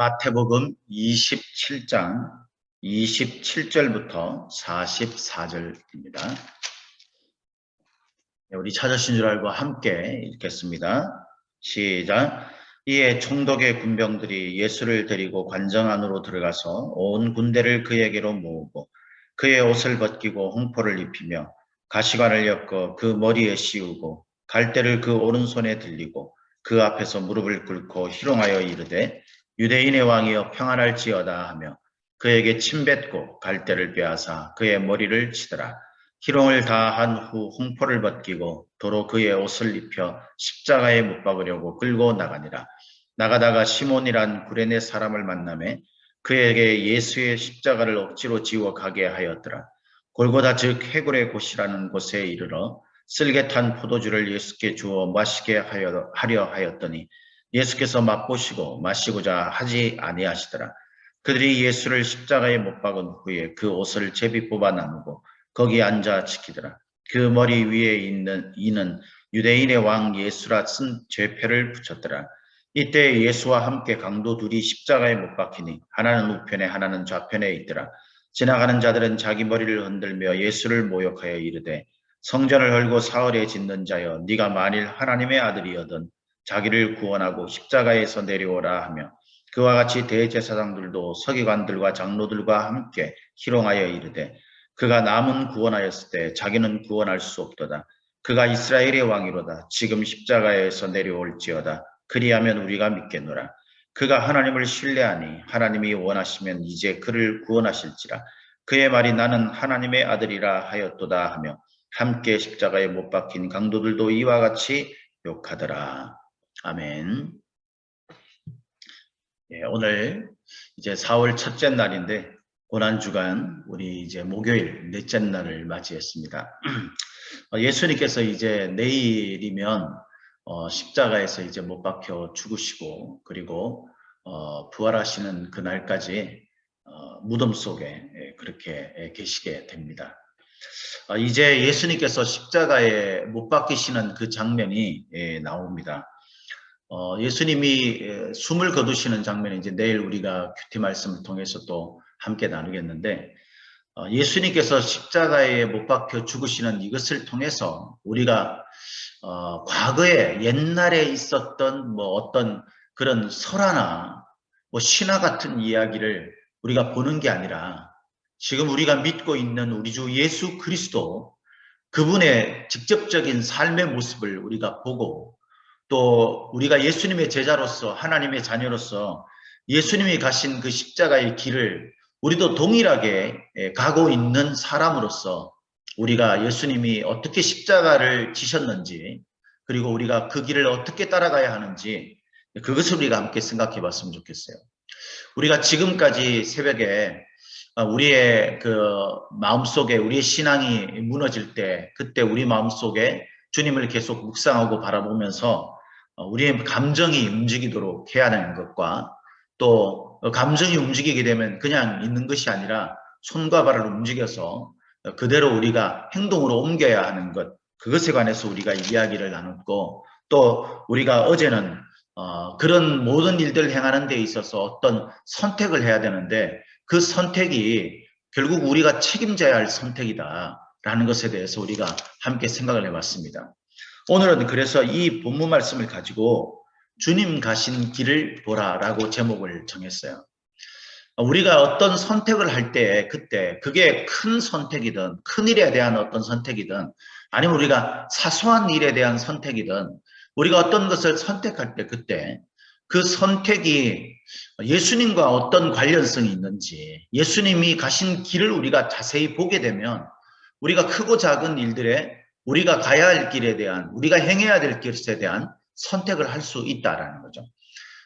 마태복음 27장 27절부터 44절입니다. 우리 찾으신 줄 알고 함께 읽겠습니다. 시작. 이에 총독의 군병들이 예수를 데리고 관정 안으로 들어가서 온 군대를 그에게로 모으고 그의 옷을 벗기고 홍포를 입히며 가시관을 엮어 그 머리에 씌우고 갈대를 그 오른손에 들리고 그 앞에서 무릎을 꿇고 희롱하여 이르되 유대인의 왕이여 평안할지어다 하며 그에게 침뱉고 갈대를 빼앗아 그의 머리를 치더라. 희롱을 다 한 후 홍포를 벗기고 도로 그의 옷을 입혀 십자가에 못 박으려고 끌고 나가니라. 나가다가 시몬이란 구레네 사람을 만나매 그에게 예수의 십자가를 억지로 지워 가게 하였더라. 골고다 즉 해골의 곳이라는 곳에 이르러 쓸개탄 포도주를 예수께 주어 마시게 하려 하였더니 예수께서 맛보시고 마시고자 하지 아니하시더라. 그들이 예수를 십자가에 못 박은 후에 그 옷을 제비 뽑아 나누고 거기 앉아 지키더라. 그 머리 위에 있는 이는 유대인의 왕 예수라 쓴 죄패를 붙였더라. 이때 예수와 함께 강도 둘이 십자가에 못 박히니 하나는 우편에 하나는 좌편에 있더라. 지나가는 자들은 자기 머리를 흔들며 예수를 모욕하여 이르되 성전을 헐고 사흘에 짓는 자여 네가 만일 하나님의 아들이여든 자기를 구원하고 십자가에서 내려오라 하며 그와 같이 대제사장들도 서기관들과 장로들과 함께 희롱하여 이르되 그가 남은 구원하였을 때 자기는 구원할 수 없도다. 그가 이스라엘의 왕이로다. 지금 십자가에서 내려올지어다. 그리하면 우리가 믿겠노라. 그가 하나님을 신뢰하니 하나님이 원하시면 이제 그를 구원하실지라. 그의 말이 나는 하나님의 아들이라 하였도다 하며 함께 십자가에 못 박힌 강도들도 이와 같이 욕하더라. 아멘. 예, 오늘 이제 4월 첫째 날인데 고난주간 우리 이제 목요일 넷째 날을 맞이했습니다. 예수님께서 이제 내일이면 십자가에서 이제 못 박혀 죽으시고 그리고 부활하시는 그날까지 무덤 속에 그렇게 계시게 됩니다. 이제 예수님께서 십자가에 못 박히시는 그 장면이 나옵니다. 예수님이 숨을 거두시는 장면이 이제 내일 우리가 큐티 말씀을 통해서 또 함께 나누겠는데 예수님께서 십자가에 못 박혀 죽으시는 이것을 통해서 우리가 과거에 옛날에 있었던 뭐 어떤 그런 설화나 뭐 신화 같은 이야기를 우리가 보는 게 아니라 지금 우리가 믿고 있는 우리 주 예수 그리스도 그분의 직접적인 삶의 모습을 우리가 보고 또 우리가 예수님의 제자로서 하나님의 자녀로서 예수님이 가신 그 십자가의 길을 우리도 동일하게 가고 있는 사람으로서 우리가 예수님이 어떻게 십자가를 지셨는지 그리고 우리가 그 길을 어떻게 따라가야 하는지 그것을 우리가 함께 생각해 봤으면 좋겠어요. 우리가 지금까지 새벽에 우리의 그 마음속에 우리의 신앙이 무너질 때 그때 우리 마음속에 주님을 계속 묵상하고 바라보면서 우리의 감정이 움직이도록 해야 하는 것과 또 감정이 움직이게 되면 그냥 있는 것이 아니라 손과 발을 움직여서 그대로 우리가 행동으로 옮겨야 하는 것 그것에 관해서 우리가 이야기를 나눴고 또 우리가 어제는 그런 모든 일들을 행하는 데 있어서 어떤 선택을 해야 되는데 그 선택이 결국 우리가 책임져야 할 선택이다라는 것에 대해서 우리가 함께 생각을 해봤습니다. 오늘은 그래서 이 본문 말씀을 가지고 주님 가신 길을 보라라고 제목을 정했어요. 우리가 어떤 선택을 할 때 그때 그게 큰 선택이든 큰 일에 대한 어떤 선택이든 아니면 우리가 사소한 일에 대한 선택이든 우리가 어떤 것을 선택할 때 그때 그 선택이 예수님과 어떤 관련성이 있는지 예수님이 가신 길을 우리가 자세히 보게 되면 우리가 크고 작은 일들에 우리가 가야 할 길에 대한 우리가 행해야 될 길에 대한 선택을 할 수 있다라는 거죠.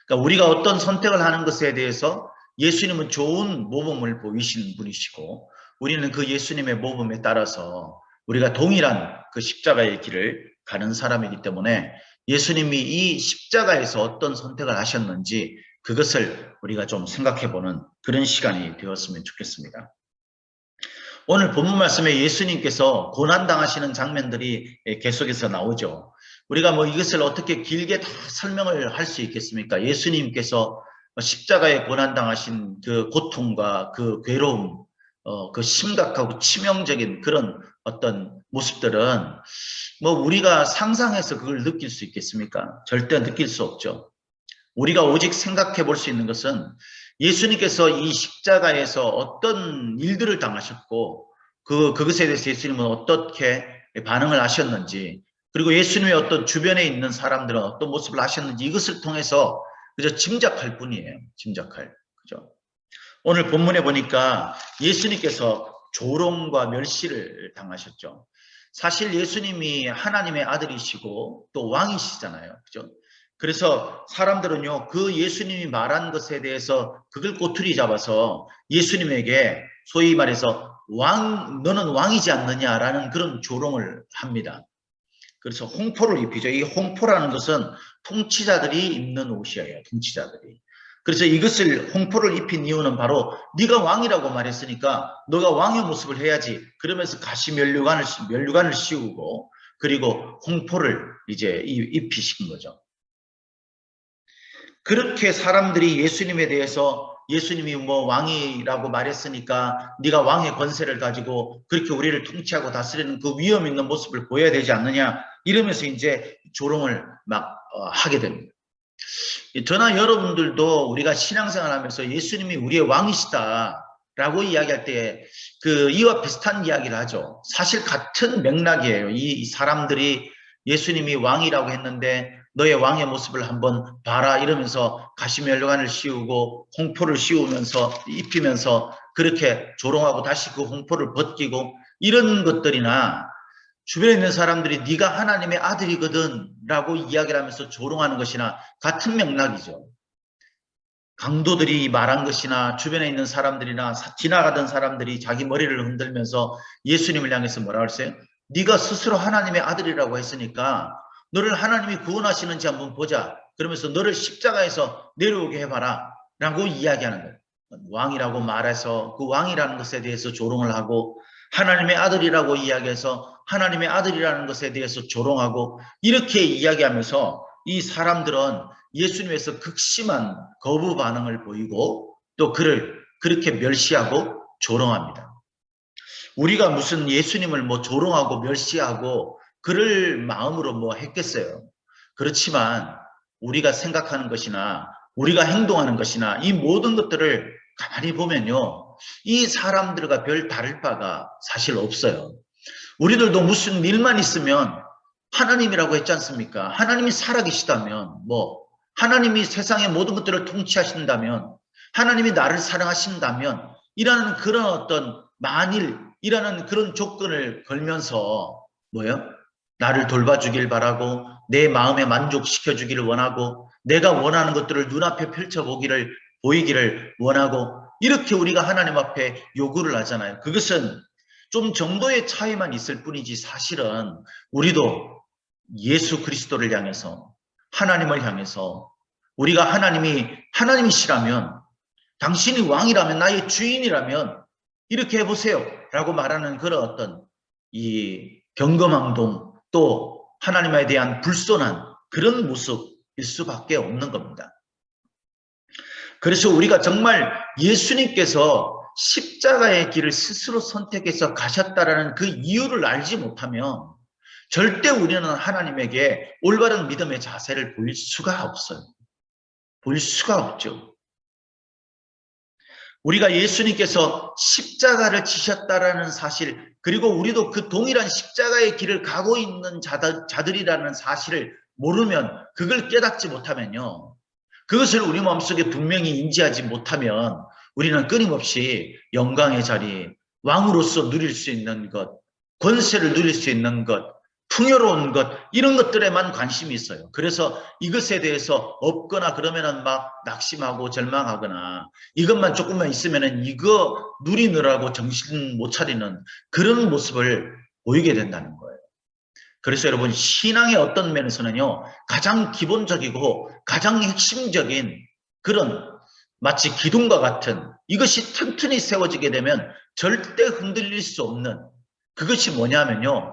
그러니까 우리가 어떤 선택을 하는 것에 대해서 예수님은 좋은 모범을 보이시는 분이시고 우리는 그 예수님의 모범에 따라서 우리가 동일한 그 십자가의 길을 가는 사람이기 때문에 예수님이 이 십자가에서 어떤 선택을 하셨는지 그것을 우리가 좀 생각해보는 그런 시간이 되었으면 좋겠습니다. 오늘 본문 말씀에 예수님께서 고난당하시는 장면들이 계속해서 나오죠. 우리가 뭐 이것을 어떻게 길게 다 설명을 할 수 있겠습니까? 예수님께서 십자가에 고난당하신 그 고통과 그 괴로움, 그 심각하고 치명적인 그런 어떤 모습들은 뭐 우리가 상상해서 그걸 느낄 수 있겠습니까? 절대 느낄 수 없죠. 우리가 오직 생각해 볼 수 있는 것은 예수님께서 이 십자가에서 어떤 일들을 당하셨고 그것에 대해서 예수님은 어떻게 반응을 하셨는지, 그리고 예수님의 어떤 주변에 있는 사람들은 어떤 모습을 하셨는지 이것을 통해서 그저 짐작할 뿐이에요. 짐작할. 그죠? 오늘 본문에 보니까 예수님께서 조롱과 멸시를 당하셨죠. 사실 예수님이 하나님의 아들이시고 또 왕이시잖아요. 그죠? 그래서 사람들은요, 그 예수님이 말한 것에 대해서 그걸 꼬투리 잡아서 예수님에게 소위 말해서 너는 왕이지 않느냐라는 그런 조롱을 합니다. 그래서 홍포를 입히죠. 이 홍포라는 것은 통치자들이 입는 옷이에요. 통치자들이. 그래서 이것을 홍포를 입힌 이유는 바로 네가 왕이라고 말했으니까 너가 왕의 모습을 해야지. 그러면서 가시 면류관을 씌우고 그리고 홍포를 이제 입히신 거죠. 그렇게 사람들이 예수님에 대해서 예수님이 뭐 왕이라고 말했으니까 네가 왕의 권세를 가지고 그렇게 우리를 통치하고 다스리는 그 위험 있는 모습을 보여야 되지 않느냐 이러면서 이제 조롱을 막 하게 됩니다. 저나 여러분들도 우리가 신앙생활 하면서 예수님이 우리의 왕이시다라고 이야기할 때 그 이와 비슷한 이야기를 하죠. 사실 같은 맥락이에요. 이 사람들이 예수님이 왕이라고 했는데 너의 왕의 모습을 한번 봐라 이러면서 가시면류관을 씌우고 홍포를 씌우면서 입히면서 그렇게 조롱하고 다시 그 홍포를 벗기고 이런 것들이나 주변에 있는 사람들이 네가 하나님의 아들이거든 라고 이야기를 하면서 조롱하는 것이나 같은 맥락이죠. 강도들이 말한 것이나 주변에 있는 사람들이나 지나가던 사람들이 자기 머리를 흔들면서 예수님을 향해서 뭐라고 했어요? 네가 스스로 하나님의 아들이라고 했으니까 너를 하나님이 구원하시는지 한번 보자. 그러면서 너를 십자가에서 내려오게 해봐라 라고 이야기하는 거예요. 왕이라고 말해서 그 왕이라는 것에 대해서 조롱을 하고 하나님의 아들이라고 이야기해서 하나님의 아들이라는 것에 대해서 조롱하고 이렇게 이야기하면서 이 사람들은 예수님에서 극심한 거부 반응을 보이고 또 그를 그렇게 멸시하고 조롱합니다. 우리가 무슨 예수님을 뭐 조롱하고 멸시하고 그럴 마음으로 뭐 했겠어요. 그렇지만 우리가 생각하는 것이나 우리가 행동하는 것이나 이 모든 것들을 가만히 보면요. 이 사람들과 별 다를 바가 사실 없어요. 우리들도 무슨 일만 있으면 하나님이라고 했지 않습니까? 하나님이 살아계시다면 뭐 하나님이 세상의 모든 것들을 통치하신다면 하나님이 나를 사랑하신다면 이라는 그런 어떤 만일이라는 그런 조건을 걸면서 뭐예요? 나를 돌봐주길 바라고 내 마음에 만족시켜주기를 원하고 내가 원하는 것들을 눈앞에 보이기를 원하고 이렇게 우리가 하나님 앞에 요구를 하잖아요. 그것은 좀 정도의 차이만 있을 뿐이지 사실은 우리도 예수 그리스도를 향해서 하나님을 향해서 우리가 하나님이시라면 당신이 왕이라면 나의 주인이라면 이렇게 해보세요 라고 말하는 그런 어떤 이 경거망동 또 하나님에 대한 불손한 그런 모습일 수밖에 없는 겁니다. 그래서 우리가 정말 예수님께서 십자가의 길을 스스로 선택해서 가셨다라는 그 이유를 알지 못하면 절대 우리는 하나님에게 올바른 믿음의 자세를 보일 수가 없어요. 보일 수가 없죠. 우리가 예수님께서 십자가를 지셨다라는 사실, 그리고 우리도 그 동일한 십자가의 길을 가고 있는 자들이라는 사실을 모르면, 그걸 깨닫지 못하면요. 그것을 우리 마음속에 분명히 인지하지 못하면 우리는 끊임없이 영광의 자리, 왕으로서 누릴 수 있는 것, 권세를 누릴 수 있는 것, 풍요로운 것 이런 것들에만 관심이 있어요. 그래서 이것에 대해서 없거나 그러면은 막 낙심하고 절망하거나 이것만 조금만 있으면은 이거 누리느라고 정신 못 차리는 그런 모습을 보이게 된다는 거예요. 그래서 여러분 신앙의 어떤 면에서는요 가장 기본적이고 가장 핵심적인 그런 마치 기둥과 같은 이것이 튼튼히 세워지게 되면 절대 흔들릴 수 없는 그것이 뭐냐면요.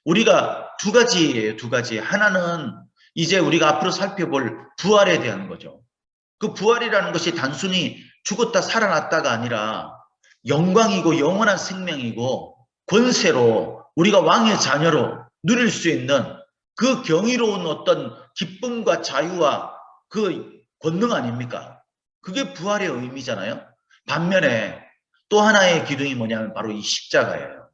우리가 두 가지예요. 두 가지. 하나는 이제 우리가 앞으로 살펴볼 부활에 대한 거죠. 그 부활이라는 것이 단순히 죽었다 살아났다가 아니라 영광이고 영원한 생명이고 권세로 우리가 왕의 자녀로 누릴 수 있는 그 경이로운 어떤 기쁨과 자유와 그 권능 아닙니까? 그게 부활의 의미잖아요. 반면에 또 하나의 기둥이 뭐냐면 바로 이 십자가예요.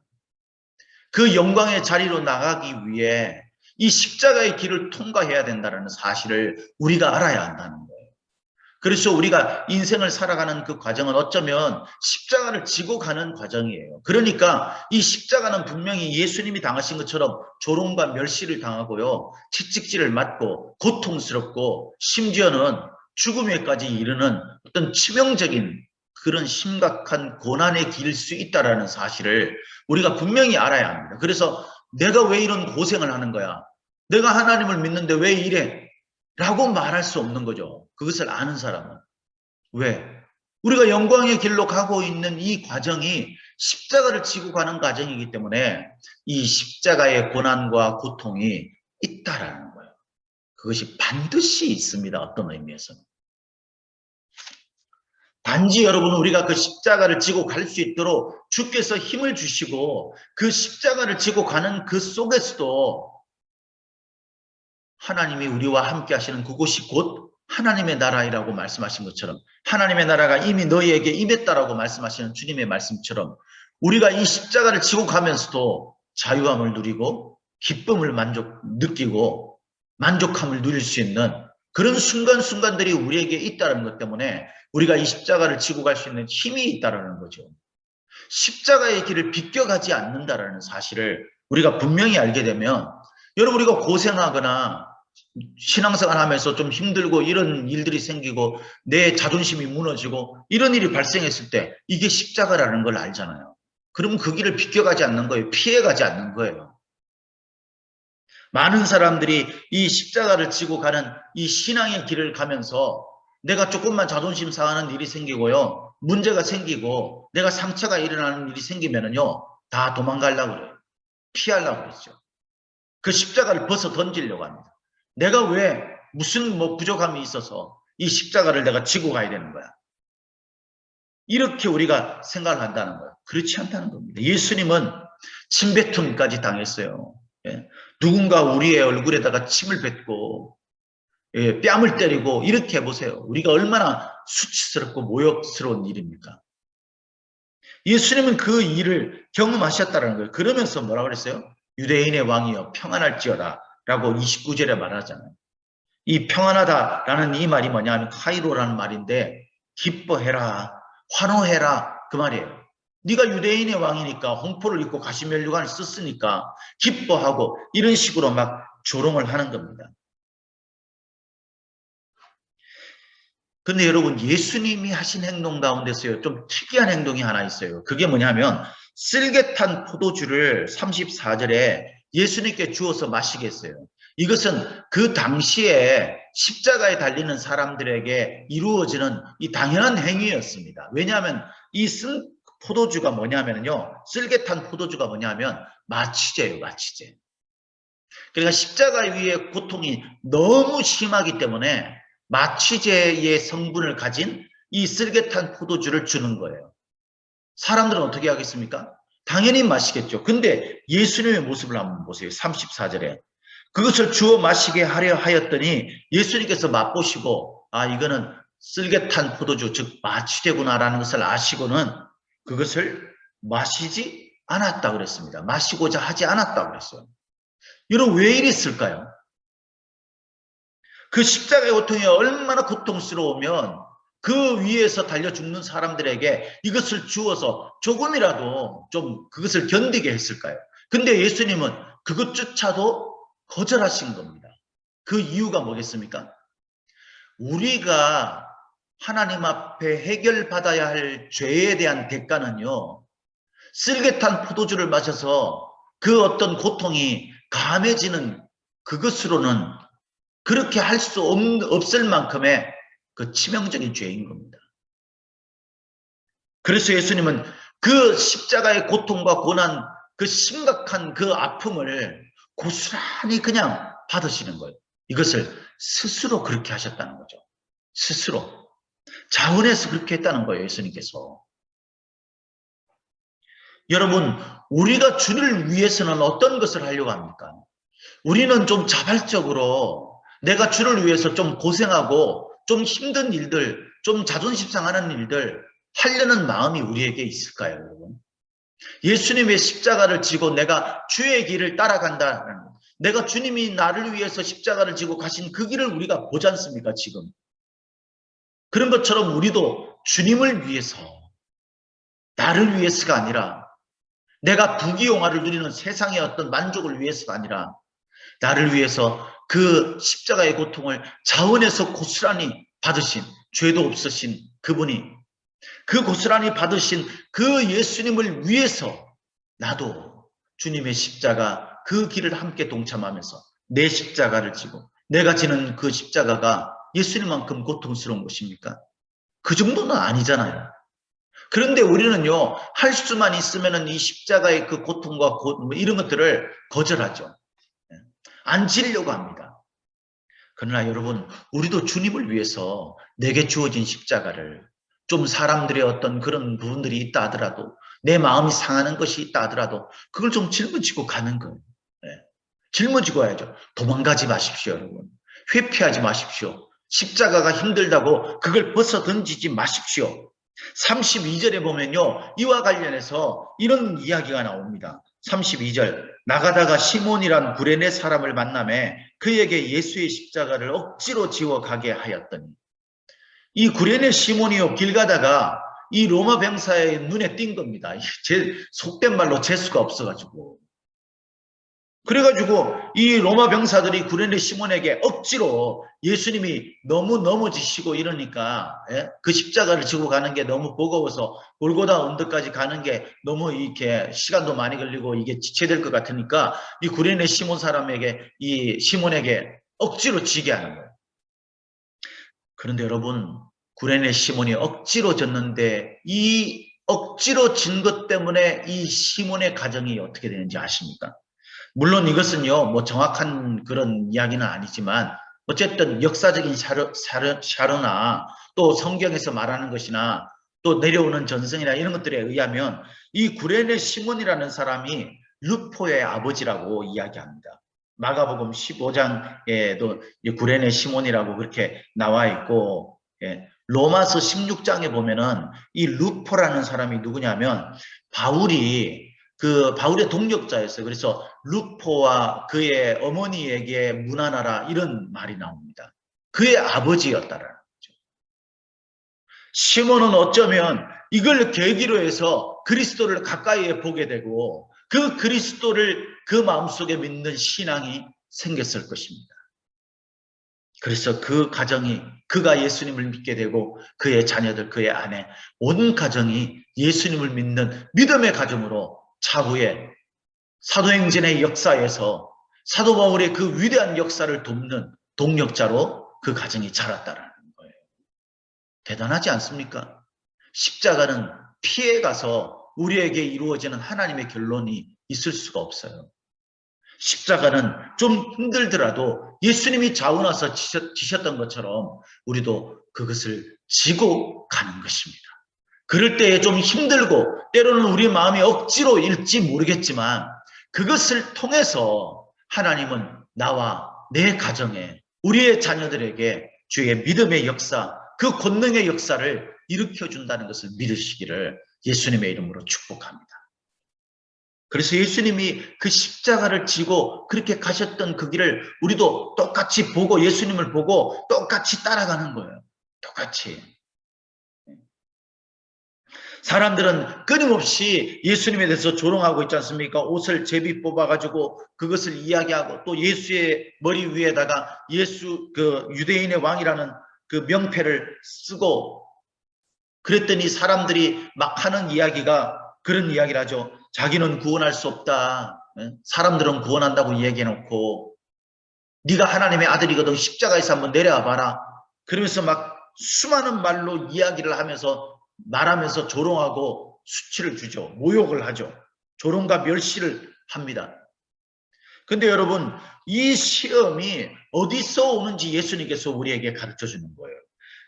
그 영광의 자리로 나가기 위해 이 십자가의 길을 통과해야 된다는 사실을 우리가 알아야 한다는 거예요. 그래서 우리가 인생을 살아가는 그 과정은 어쩌면 십자가를 지고 가는 과정이에요. 그러니까 이 십자가는 분명히 예수님이 당하신 것처럼 조롱과 멸시를 당하고요. 채찍질을 맞고 고통스럽고 심지어는 죽음에까지 이르는 어떤 치명적인 그런 심각한 고난의 길일 수 있다는 사실을 우리가 분명히 알아야 합니다. 그래서 내가 왜 이런 고생을 하는 거야? 내가 하나님을 믿는데 왜 이래? 라고 말할 수 없는 거죠. 그것을 아는 사람은. 왜? 우리가 영광의 길로 가고 있는 이 과정이 십자가를 지고 가는 과정이기 때문에 이 십자가의 고난과 고통이 있다라는 거예요. 그것이 반드시 있습니다. 어떤 의미에서는. 단지 여러분 우리가 그 십자가를 지고 갈 수 있도록 주께서 힘을 주시고 그 십자가를 지고 가는 그 속에서도 하나님이 우리와 함께 하시는 그곳이 곧 하나님의 나라이라고 말씀하신 것처럼 하나님의 나라가 이미 너희에게 임했다라고 말씀하시는 주님의 말씀처럼 우리가 이 십자가를 지고 가면서도 자유함을 누리고 기쁨을 느끼고 만족함을 누릴 수 있는 그런 순간순간들이 우리에게 있다는 것 때문에 우리가 이 십자가를 지고 갈 수 있는 힘이 있다는 거죠. 십자가의 길을 비껴가지 않는다라는 사실을 우리가 분명히 알게 되면 여러분 우리가 고생하거나 신앙생활 하면서 좀 힘들고 이런 일들이 생기고 내 자존심이 무너지고 이런 일이 발생했을 때 이게 십자가라는 걸 알잖아요. 그러면 그 길을 비껴가지 않는 거예요. 피해가지 않는 거예요. 많은 사람들이 이 십자가를 지고 가는 이 신앙의 길을 가면서 내가 조금만 자존심 상하는 일이 생기고요. 문제가 생기고 내가 상처가 일어나는 일이 생기면은요. 다 도망가려고 그래요. 피하려고 그러죠. 그 십자가를 벗어 던지려고 합니다. 내가 왜 무슨 부족함이 있어서 이 십자가를 내가 지고 가야 되는 거야. 이렇게 우리가 생각을 한다는 거예요. 그렇지 않다는 겁니다. 예수님은 침뱉음까지 당했어요. 예. 누군가 우리의 얼굴에다가 침을 뱉고 예, 뺨을 때리고 이렇게 해보세요. 우리가 얼마나 수치스럽고 모욕스러운 일입니까? 예수님은 그 일을 경험하셨다는 거예요. 그러면서 뭐라고 그랬어요? 유대인의 왕이여 평안할지어다 라고 29절에 말하잖아요. 이 평안하다라는 이 말이 뭐냐면 카이로라는 말인데 기뻐해라, 환호해라 그 말이에요. 네가 유대인의 왕이니까 홍포를 입고 가시면류관을 썼으니까 기뻐하고 이런 식으로 막 조롱을 하는 겁니다. 근데 여러분 예수님이 하신 행동 가운데서요 좀 특이한 행동이 하나 있어요. 그게 뭐냐면 쓸개탄 포도주를 34절에 예수님께 주어서 마시게 했어요. 이것은 그 당시에 십자가에 달리는 사람들에게 이루어지는 이 당연한 행위였습니다. 왜냐하면 이 포도주가 뭐냐면요. 쓸개탄 포도주가 뭐냐면 마취제예요. 마취제. 그러니까 십자가 위의 고통이 너무 심하기 때문에 마취제의 성분을 가진 이 쓸개탄 포도주를 주는 거예요. 사람들은 어떻게 하겠습니까? 당연히 마시겠죠. 근데 예수님의 모습을 한번 보세요. 34절에. 그것을 주어 마시게 하려 하였더니 예수님께서 맛보시고 아 이거는 쓸개탄 포도주 즉 마취제구나라는 것을 아시고는 그것을 마시지 않았다 그랬습니다. 마시고자 하지 않았다 그랬어요. 여러분 왜 이랬을까요? 그 십자가의 고통이 얼마나 고통스러우면 그 위에서 달려 죽는 사람들에게 이것을 주어서 조금이라도 좀 그것을 견디게 했을까요? 근데 예수님은 그것조차도 거절하신 겁니다. 그 이유가 뭐겠습니까? 우리가 하나님 앞에 해결받아야 할 죄에 대한 대가는요. 쓸개탄 포도주를 마셔서 그 어떤 고통이 감해지는 그것으로는 그렇게 할 수 없을 만큼의 그 치명적인 죄인 겁니다. 그래서 예수님은 그 십자가의 고통과 고난, 그 심각한 그 아픔을 고스란히 그냥 받으시는 거예요. 이것을 스스로 그렇게 하셨다는 거죠. 스스로 자원해서 그렇게 했다는 거예요. 예수님께서. 여러분, 우리가 주를 위해서는 어떤 것을 하려고 합니까? 우리는 좀 자발적으로 내가 주를 위해서 좀 고생하고 좀 힘든 일들, 좀 자존심 상하는 일들 하려는 마음이 우리에게 있을까요, 여러분? 예수님의 십자가를 지고 내가 주의 길을 따라간다는, 내가 주님이 나를 위해서 십자가를 지고 가신 그 길을 우리가 보지 않습니까, 지금? 그런 것처럼 우리도 주님을 위해서, 나를 위해서가 아니라, 내가 부귀영화를 누리는 세상의 어떤 만족을 위해서가 아니라, 나를 위해서 그 십자가의 고통을 자원해서 고스란히 받으신, 죄도 없으신 그분이, 그 고스란히 받으신 그 예수님을 위해서 나도 주님의 십자가 그 길을 함께 동참하면서 내 십자가를 지고, 내가 지는 그 십자가가 예수님만큼 고통스러운 것입니까? 그 정도는 아니잖아요. 그런데 우리는요, 할 수만 있으면 이 십자가의 그 고통과 이런 것들을 거절하죠. 안 지려고 합니다. 그러나 여러분, 우리도 주님을 위해서 내게 주어진 십자가를, 좀 사람들의 어떤 그런 부분들이 있다 하더라도, 내 마음이 상하는 것이 있다 하더라도 그걸 좀 짊어지고 가는 거예요. 네. 짊어지고 와야죠. 도망가지 마십시오, 여러분. 회피하지 마십시오. 십자가가 힘들다고 그걸 벗어 던지지 마십시오. 32절에 보면요, 이와 관련해서 이런 이야기가 나옵니다. 32절, 나가다가 시몬이란 구레네 사람을 만나매 그에게 예수의 십자가를 억지로 지워 가게 하였더니, 이 구레네 시몬이요, 길 가다가 이 로마 병사의 눈에 띈 겁니다. 제 속된 말로 재수가 없어가지고. 그래가지고 이 로마 병사들이 구레네 시몬에게 억지로, 예수님이 너무 넘어지시고 이러니까, 그 십자가를 지고 가는 게 너무 버거워서 골고다 언덕까지 가는 게 너무 이렇게 시간도 많이 걸리고 이게 지체될 것 같으니까 이 구레네 시몬 사람에게, 이 시몬에게 억지로 지게 하는 거예요. 그런데 여러분, 구레네 시몬이 억지로 졌는데 이 억지로 진 것 때문에 이 시몬의 가정이 어떻게 되는지 아십니까? 물론 이것은요, 뭐 정확한 그런 이야기는 아니지만 어쨌든 역사적인 샤로나 또 성경에서 말하는 것이나 또 내려오는 전승이나 이런 것들에 의하면 이 구레네 시몬이라는 사람이 루포의 아버지라고 이야기합니다. 마가복음 15장에도 구레네 시몬이라고 그렇게 나와 있고, 로마서 16장에 보면은 이 루포라는 사람이 누구냐면 바울의 동력자였어요. 그래서 루포와 그의 어머니에게 문안하라, 이런 말이 나옵니다. 그의 아버지였다라는 거죠. 시몬은 어쩌면 이걸 계기로 해서 그리스도를 가까이에 보게 되고 그 그리스도를 그 마음속에 믿는 신앙이 생겼을 것입니다. 그래서 그 가정이, 그가 예수님을 믿게 되고 그의 자녀들, 그의 아내, 온 가정이 예수님을 믿는 믿음의 가정으로 차후에 사도행전의 역사에서 사도 바울의 그 위대한 역사를 돕는 동력자로 그 가정이 자랐다라는 거예요. 대단하지 않습니까? 십자가는 피해가서 우리에게 이루어지는 하나님의 결론이 있을 수가 없어요. 십자가는 좀 힘들더라도 예수님이 자원해서 지셨던 것처럼 우리도 그것을 지고 가는 것입니다. 그럴 때에 좀 힘들고 때로는 우리 마음이 억지로 일지 모르겠지만 그것을 통해서 하나님은 나와 내 가정에, 우리의 자녀들에게 주의 믿음의 역사, 그 권능의 역사를 일으켜준다는 것을 믿으시기를 예수님의 이름으로 축복합니다. 그래서 예수님이 그 십자가를 지고 그렇게 가셨던 그 길을 우리도 똑같이 보고, 예수님을 보고 똑같이 따라가는 거예요. 똑같이. 사람들은 끊임없이 예수님에 대해서 조롱하고 있지 않습니까? 옷을 제비 뽑아가지고 그것을 이야기하고, 또 예수의 머리 위에다가 예수, 그 유대인의 왕이라는 그 명패를 쓰고, 그랬더니 사람들이 막 하는 이야기가 그런 이야기를 하죠. 자기는 구원할 수 없다. 사람들은 구원한다고 이야기해놓고, 네가 하나님의 아들이거든 십자가에서 한번 내려와 봐라. 그러면서 막 수많은 말로 이야기를 하면서, 말하면서 조롱하고 수치를 주죠. 모욕을 하죠. 조롱과 멸시를 합니다. 근데 여러분, 이 시험이 어디서 오는지 예수님께서 우리에게 가르쳐 주는 거예요.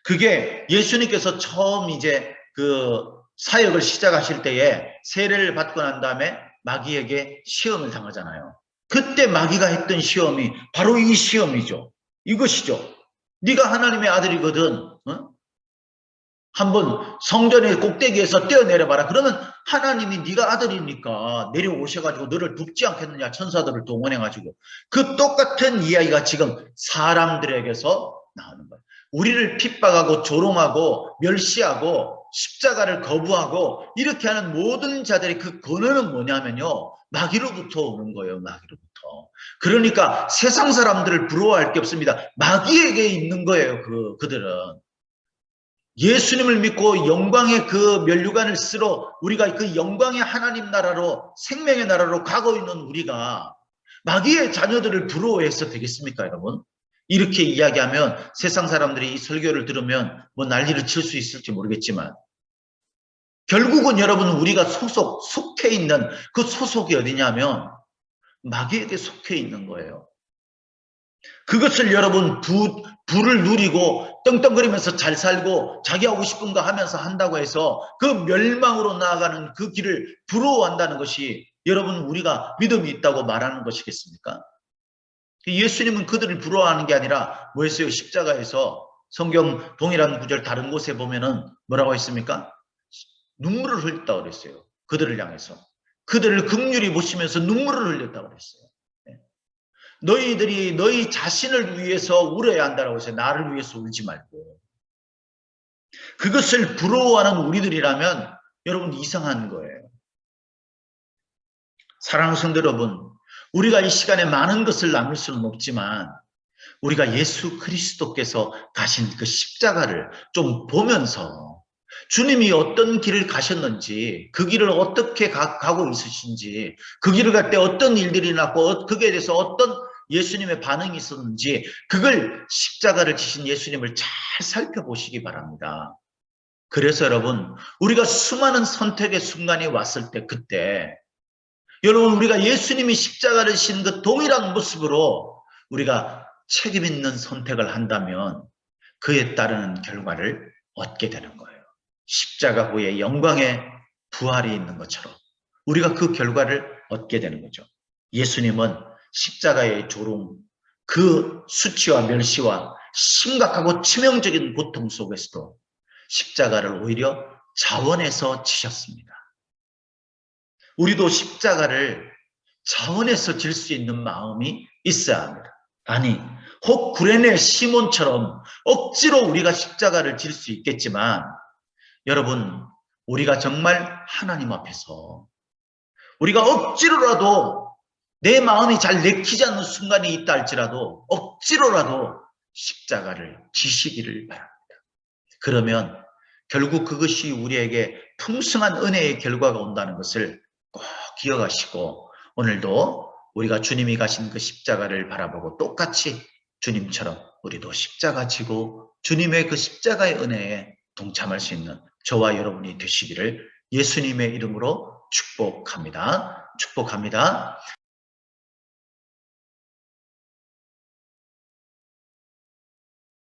그게 예수님께서 처음 이제 그 사역을 시작하실 때에 세례를 받고 난 다음에 마귀에게 시험을 당하잖아요. 그때 마귀가 했던 시험이 바로 이 시험이죠. 이것이죠. 네가 하나님의 아들이거든. 어? 한번 성전의 꼭대기에서 뛰어내려봐라. 그러면 하나님이 네가 아들이니까 내려오셔가지고 너를 눕지 않겠느냐. 천사들을 동원해가지고. 그 똑같은 이야기가 지금 사람들에게서 나오는 거예요. 우리를 핍박하고 조롱하고 멸시하고 십자가를 거부하고 이렇게 하는 모든 자들의 그 근원은 뭐냐면요. 마귀로부터 오는 거예요. 마귀로부터. 그러니까 세상 사람들을 부러워할 게 없습니다. 마귀에게 있는 거예요. 그들은. 예수님을 믿고 영광의 그 면류관을 쓰러 우리가 그 영광의 하나님 나라로 생명의 나라로 가고 있는 우리가 마귀의 자녀들을 부러워해서 되겠습니까, 여러분? 이렇게 이야기하면 세상 사람들이 이 설교를 들으면 뭐 난리를 칠 수 있을지 모르겠지만 결국은 여러분 우리가 속해 있는 그 소속이 어디냐면 마귀에게 속해 있는 거예요. 그것을 여러분 부를 누리고 떵떵거리면서 잘 살고 자기 하고 싶은 거 하면서 한다고 해서 그 멸망으로 나아가는 그 길을 부러워한다는 것이 여러분 우리가 믿음이 있다고 말하는 것이겠습니까? 예수님은 그들을 부러워하는 게 아니라 뭐 했어요? 십자가에서 성경 동일한 구절 다른 곳에 보면은 뭐라고 했습니까? 눈물을 흘렸다고 그랬어요. 그들을 향해서. 그들을 긍휼히 보시면서 눈물을 흘렸다고 그랬어요. 너희들이 너희 자신을 위해서 울어야 한다고 해서 나를 위해서 울지 말고 그것을 부러워하는 우리들이라면 여러분 이상한 거예요. 사랑하는 성도 여러분, 우리가 이 시간에 많은 것을 나눌 수는 없지만 우리가 예수 그리스도께서 가신 그 십자가를 좀 보면서 주님이 어떤 길을 가셨는지 그 길을 어떻게 가고 있으신지 그 길을 갈 때 어떤 일들이 났고 그에 대해서 어떤 예수님의 반응이 있었는지 그걸 십자가를 지신 예수님을 잘 살펴보시기 바랍니다. 그래서 여러분 우리가 수많은 선택의 순간이 왔을 때 그때 여러분 우리가 예수님이 십자가를 지신 그 동일한 모습으로 우리가 책임 있는 선택을 한다면 그에 따르는 결과를 얻게 되는 거예요. 십자가 후에 영광의 부활이 있는 것처럼 우리가 그 결과를 얻게 되는 거죠. 예수님은 십자가의 조롱, 그 수치와 멸시와 심각하고 치명적인 고통 속에서도 십자가를 오히려 자원해서 지셨습니다. 우리도 십자가를 자원해서 질 수 있는 마음이 있어야 합니다. 아니, 혹 구레네 시몬처럼 억지로 우리가 십자가를 질 수 있겠지만 여러분, 우리가 정말 하나님 앞에서 우리가 억지로라도 내 마음이 잘 내키지 않는 순간이 있다 할지라도 억지로라도 십자가를 지시기를 바랍니다. 그러면 결국 그것이 우리에게 풍성한 은혜의 결과가 온다는 것을 꼭 기억하시고 오늘도 우리가 주님이 가신 그 십자가를 바라보고 똑같이 주님처럼 우리도 십자가 지고 주님의 그 십자가의 은혜에 동참할 수 있는 저와 여러분이 되시기를 예수님의 이름으로 축복합니다. 축복합니다.